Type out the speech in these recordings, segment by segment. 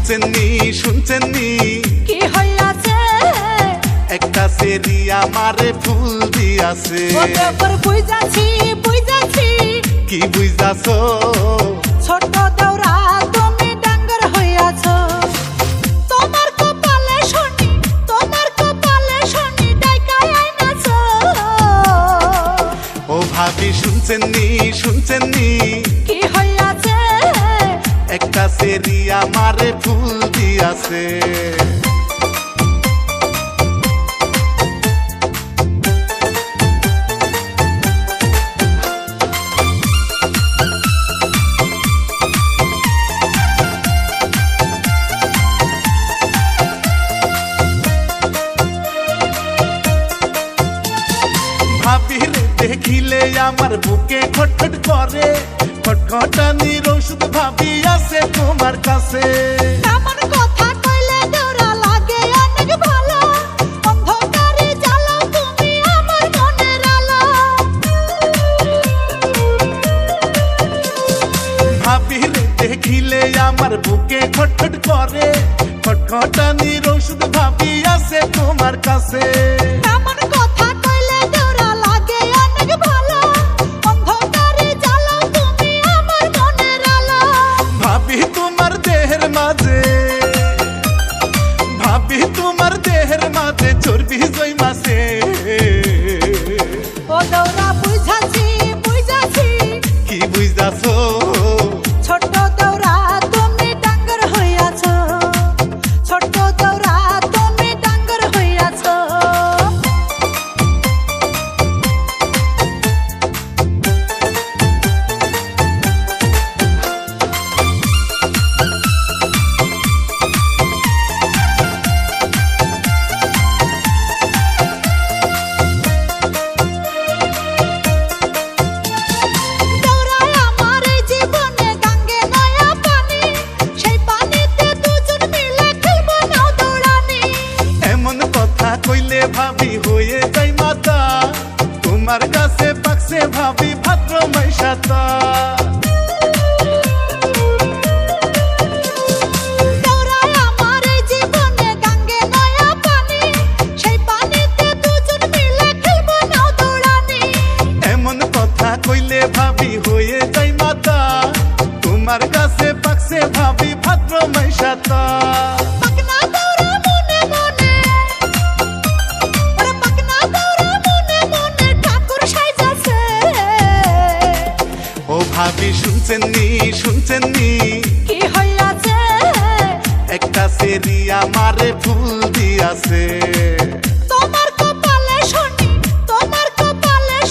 শুনছেন নি কি হইয়াছে? একটা সেরি আমারে ফুল দিয়াছে। বুঝাছি কি বুঝাছো? ছোট দেওরা তুমি ডাঙ্গর হইয়াছো। তোমার কপালে শনি ডাইকায় আইনাছো। ও ভাবি শুনছেন নি কি হইয়াছে? একটা সেরি আমারে ফুল দিয়াছে। ভাবির দেখিলে আমার বুকে খটখট করে, খটখটানির ওষুধ ভাবি আছে তোমার কাছে। এমন কথা কইলে দেওরা লাগে অনেক ভালো। অন্ধকারে জ্বালাও তুমি আমার মনের আলো। ভাবির দেখিলে আমার বুকে খটখট করে, খটখটানির ওষুধ ভাবি আছে তোমার কাছে। এমন কথা কইলে দেওরা লাগে অনেক ভালো। অন্ধকারে জ্বালাও তুমি আমার মনের আলো। ভাবি তোমার দেহের মাঝে চর্বি জইমাছে। ও দেওরা বুঝাছি কি বুঝাছো? ছোট দেওরা তুমি ডাঙ্গর হইয়াছো। ছোট দেওরা তুমি ডাঙ্গর হইয়াছো। দেওরায় আমার এই জীবনে গাঙ্গে নয়া পানি। সেই পানিতে দুজন মিলে খেলবো নাও দৌড়ানি। এমন কথা কইলে ভাবি হয়ে যাই মাতা, তোমার কাছে পাকছে ভাবি ভাদ্র মাইশাতা। দেওরায় আমার এই জীবনে গাঙ্গে নয়া পানি। সেই পানিতে দুজন মিলে খেলবো নাও দৌড়ানি। এমন কথা কইলে ভাবি হয়ে যাই মাতা, তোমার কাছে পাকছে ভাবি ভাদ্র মাইশাতা। পাকনা দেওরা মনে মনে, ওরে পাকনা দেওরা মনে মনে ঠাকুর সাইজাছে। ও ভাবি শুনছেন নি কি হইয়াছে? একটা সেরি আমারে ফুল দিয়াছে। তোমার কপালে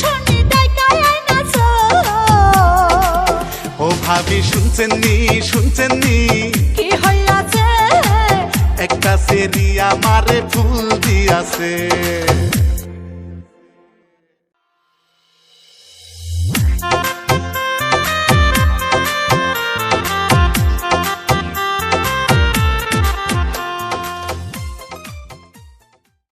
শনি ডাইকায় আইনাছো। ও ভাবি শুনছেন নি কি হইয়াছে? একটা সেরি আমারে ফুল দিয়াছে।